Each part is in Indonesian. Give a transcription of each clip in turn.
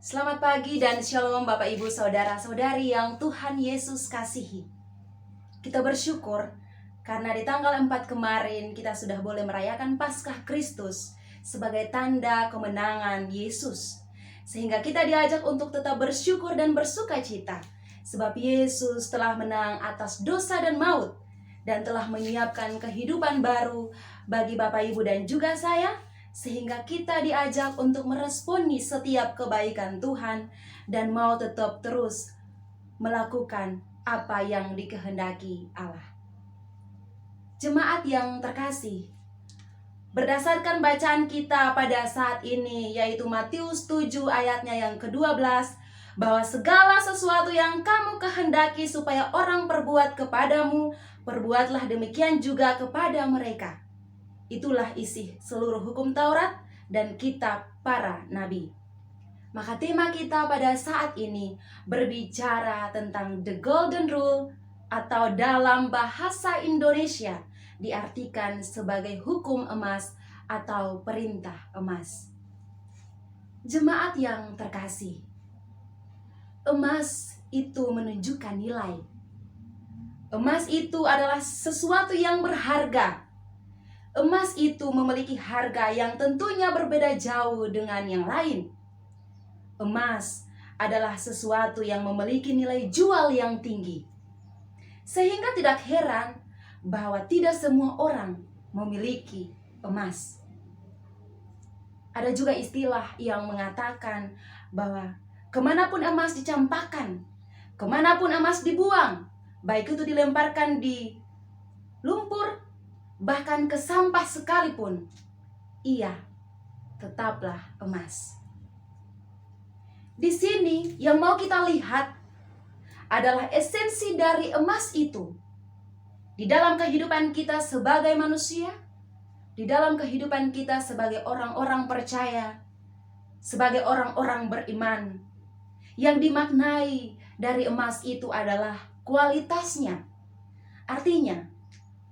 Selamat pagi dan shalom Bapak Ibu Saudara-saudari yang Tuhan Yesus kasihi. Kita bersyukur karena di tanggal 4 kemarin kita sudah boleh merayakan Paskah Kristus sebagai tanda kemenangan Yesus. Sehingga kita diajak untuk tetap bersyukur dan bersukacita sebab Yesus telah menang atas dosa dan maut dan telah menyiapkan kehidupan baru bagi Bapak Ibu dan juga saya, sehingga kita diajak untuk meresponi setiap kebaikan Tuhan dan mau tetap terus melakukan apa yang dikehendaki Allah. Jemaat yang terkasih, berdasarkan bacaan kita pada saat ini, yaitu Matius 7 ayatnya yang ke-12, bahwa segala sesuatu yang kamu kehendaki supaya orang perbuat kepadamu, perbuatlah demikian juga kepada mereka. Itulah isi seluruh hukum Taurat dan kitab para nabi. Maka tema kita pada saat ini berbicara tentang the golden rule, atau dalam bahasa Indonesia diartikan sebagai hukum emas atau perintah emas. Jemaat yang terkasih, emas itu menunjukkan nilai. Emas itu adalah sesuatu yang berharga. Emas itu memiliki harga yang tentunya berbeda jauh dengan yang lain. Emas adalah sesuatu yang memiliki nilai jual yang tinggi. Sehingga tidak heran bahwa tidak semua orang memiliki emas. Ada juga istilah yang mengatakan bahwa kemanapun emas dicampakkan, kemanapun emas dibuang, baik itu dilemparkan di lumpur, bahkan ke sampah sekalipun, ia tetaplah emas. Di sini yang mau kita lihat adalah esensi dari emas itu di dalam kehidupan kita sebagai manusia, di dalam kehidupan kita sebagai orang-orang percaya, sebagai orang-orang beriman. Yang dimaknai dari emas itu adalah kualitasnya. Artinya,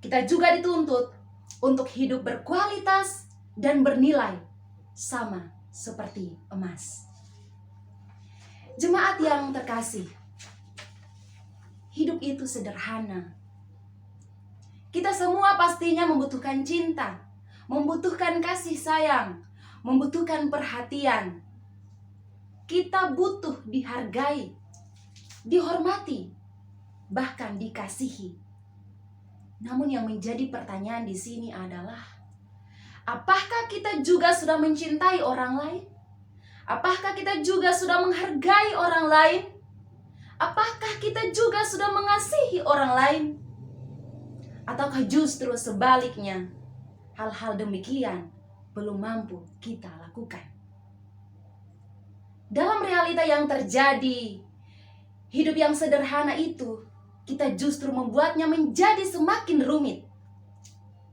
kita juga dituntut untuk hidup berkualitas dan bernilai sama seperti emas. Jemaat yang terkasih, hidup itu sederhana. Kita semua pastinya membutuhkan cinta, membutuhkan kasih sayang, membutuhkan perhatian. Kita butuh dihargai, dihormati, bahkan dikasihi. Namun yang menjadi pertanyaan di sini adalah, apakah kita juga sudah mencintai orang lain? Apakah kita juga sudah menghargai orang lain? Apakah kita juga sudah mengasihi orang lain? Ataukah justru sebaliknya, hal-hal demikian belum mampu kita lakukan? Dalam realita yang terjadi, hidup yang sederhana itu kita justru membuatnya menjadi semakin rumit.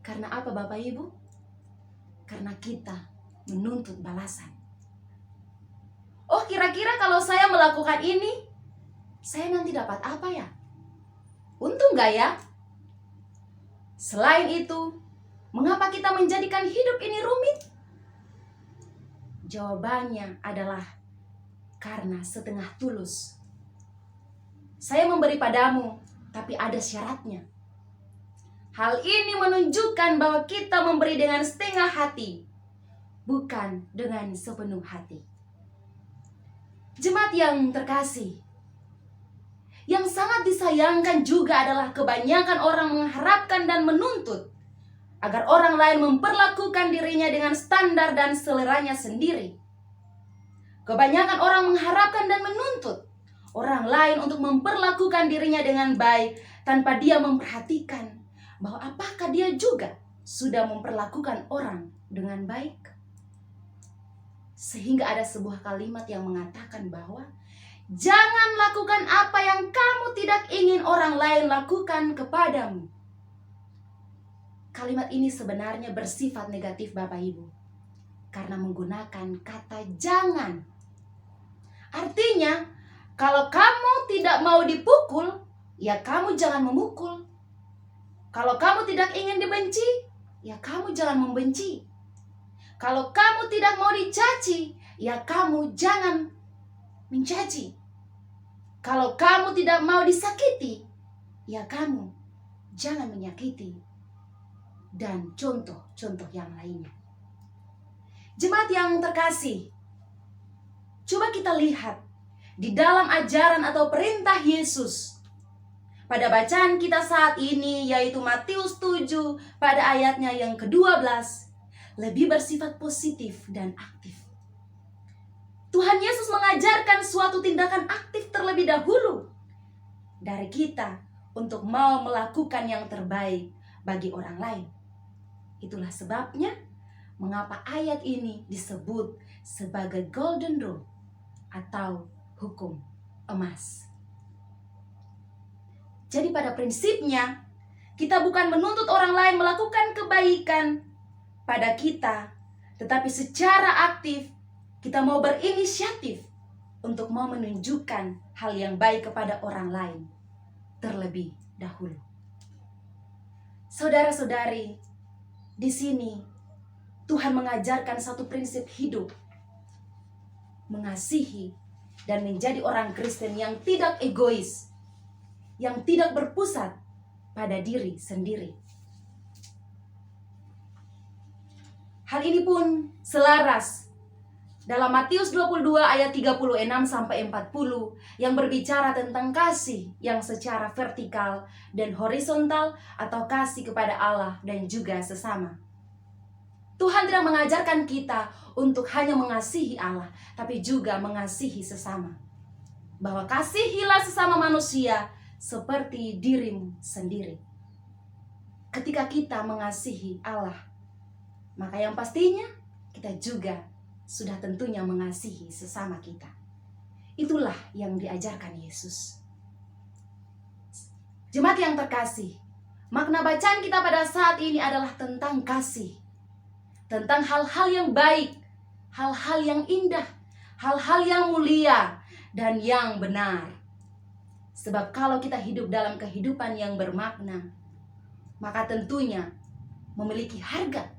Karena apa Bapak Ibu? Karena kita menuntut balasan. Oh, kira-kira kalau saya melakukan ini, saya nanti dapat apa ya? Untung gak ya? Selain itu, mengapa kita menjadikan hidup ini rumit? Jawabannya adalah karena setengah tulus. Saya memberi padamu, tapi ada syaratnya. Hal ini menunjukkan bahwa kita memberi dengan setengah hati, bukan dengan sepenuh hati. Jemaat yang terkasih, yang sangat disayangkan juga adalah kebanyakan orang mengharapkan dan menuntut agar orang lain memperlakukan dirinya dengan standar dan seleranya sendiri. Kebanyakan orang mengharapkan dan menuntut orang lain untuk memperlakukan dirinya dengan baik tanpa dia memperhatikan bahwa apakah dia juga sudah memperlakukan orang dengan baik. Sehingga ada sebuah kalimat yang mengatakan bahwa jangan lakukan apa yang kamu tidak ingin orang lain lakukan kepadamu. Kalimat ini sebenarnya bersifat negatif Bapak Ibu, karena menggunakan kata jangan. Artinya, kalau kamu tidak mau dipukul, ya kamu jangan memukul. Kalau kamu tidak ingin dibenci, ya kamu jangan membenci. Kalau kamu tidak mau dicaci, ya kamu jangan mencaci. Kalau kamu tidak mau disakiti, ya kamu jangan menyakiti. Dan contoh-contoh yang lainnya. Jemaat yang terkasih, coba kita lihat di dalam ajaran atau perintah Yesus pada bacaan kita saat ini, yaitu Matius 7 pada ayatnya yang ke-12, lebih bersifat positif dan aktif. Tuhan Yesus mengajarkan suatu tindakan aktif terlebih dahulu dari kita untuk mau melakukan yang terbaik bagi orang lain. Itulah sebabnya mengapa ayat ini disebut sebagai golden rule atau hukum emas. Jadi pada prinsipnya, kita bukan menuntut orang lain melakukan kebaikan pada kita, tetapi secara aktif kita mau berinisiatif untuk mau menunjukkan hal yang baik kepada orang lain terlebih dahulu. Saudara-saudari, di sini Tuhan mengajarkan satu prinsip hidup, mengasihi dan menjadi orang Kristen yang tidak egois, yang tidak berpusat pada diri sendiri. Hal ini pun selaras dalam Matius 22 ayat 36 sampai 40 yang berbicara tentang kasih yang secara vertikal dan horizontal atau kasih kepada Allah dan juga sesama. Tuhan tidak mengajarkan kita untuk hanya mengasihi Allah, tapi juga mengasihi sesama. Bahwa kasihilah sesama manusia seperti dirimu sendiri. Ketika kita mengasihi Allah, maka yang pastinya kita juga sudah tentunya mengasihi sesama kita. Itulah yang diajarkan Yesus. Jemaat yang terkasih, makna bacaan kita pada saat ini adalah tentang kasih. Tentang hal-hal yang baik, hal-hal yang indah, hal-hal yang mulia, dan yang benar. Sebab kalau kita hidup dalam kehidupan yang bermakna, maka tentunya memiliki harga.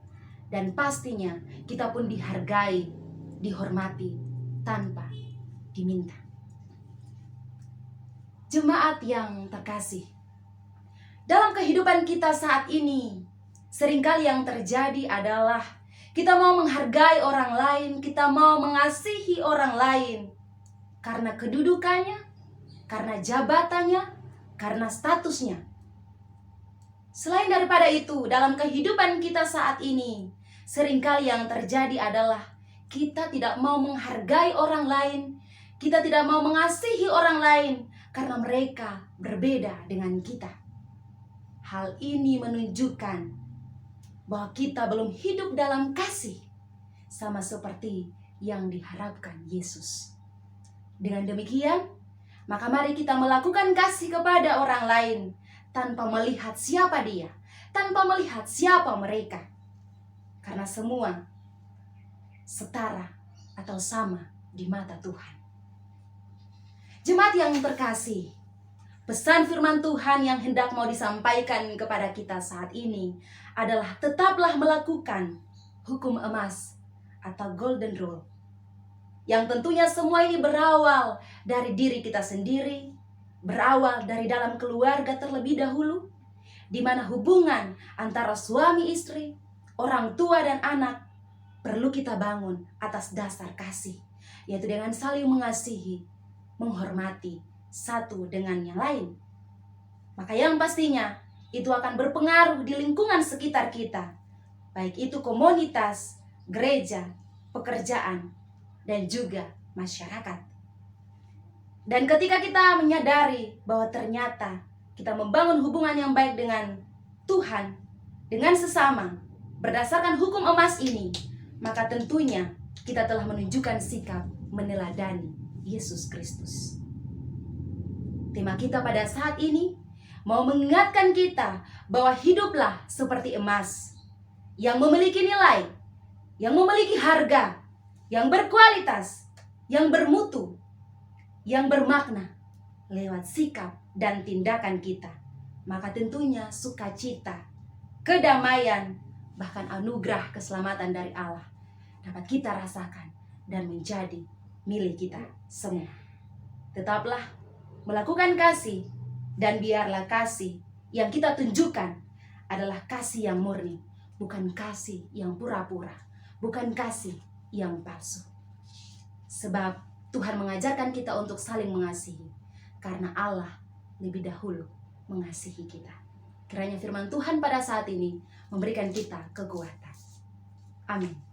Dan pastinya kita pun dihargai, dihormati, tanpa diminta. Jemaat yang terkasih, dalam kehidupan kita saat ini, seringkali yang terjadi adalah kita mau menghargai orang lain, kita mau mengasihi orang lain karena kedudukannya, karena jabatannya, karena statusnya. Selain daripada itu, dalam kehidupan kita saat ini, seringkali yang terjadi adalah kita tidak mau menghargai orang lain, kita tidak mau mengasihi orang lain karena mereka berbeda dengan kita. Hal ini menunjukkan bahwa kita belum hidup dalam kasih, sama seperti yang diharapkan Yesus. Dengan demikian, maka mari kita melakukan kasih kepada orang lain tanpa melihat siapa dia, tanpa melihat siapa mereka. Karena semua setara atau sama di mata Tuhan. Jemaat yang terkasih, pesan firman Tuhan yang hendak mau disampaikan kepada kita saat ini adalah tetaplah melakukan hukum emas atau golden rule. Yang tentunya semua ini berawal dari diri kita sendiri, berawal dari dalam keluarga terlebih dahulu, di mana hubungan antara suami istri, orang tua dan anak perlu kita bangun atas dasar kasih, yaitu dengan saling mengasihi, menghormati satu dengan yang lain. Maka yang pastinya itu akan berpengaruh di lingkungan sekitar kita, baik itu komunitas, gereja, pekerjaan, dan juga masyarakat. Dan ketika kita menyadari bahwa ternyata kita membangun hubungan yang baik dengan Tuhan, dengan sesama, berdasarkan hukum emas ini, maka tentunya kita telah menunjukkan sikap meneladani Yesus Kristus. Tema kita pada saat ini mau mengingatkan kita bahwa hiduplah seperti emas yang memiliki nilai, yang memiliki harga, yang berkualitas, yang bermutu, yang bermakna lewat sikap dan tindakan kita. Maka tentunya sukacita, kedamaian, bahkan anugerah keselamatan dari Allah dapat kita rasakan dan menjadi milik kita semua. Tetaplah melakukan kasih, dan biarlah kasih yang kita tunjukkan adalah kasih yang murni, bukan kasih yang pura-pura, bukan kasih yang palsu. Sebab Tuhan mengajarkan kita untuk saling mengasihi, karena Allah lebih dahulu mengasihi kita. Kiranya firman Tuhan pada saat ini memberikan kita kekuatan. Amin.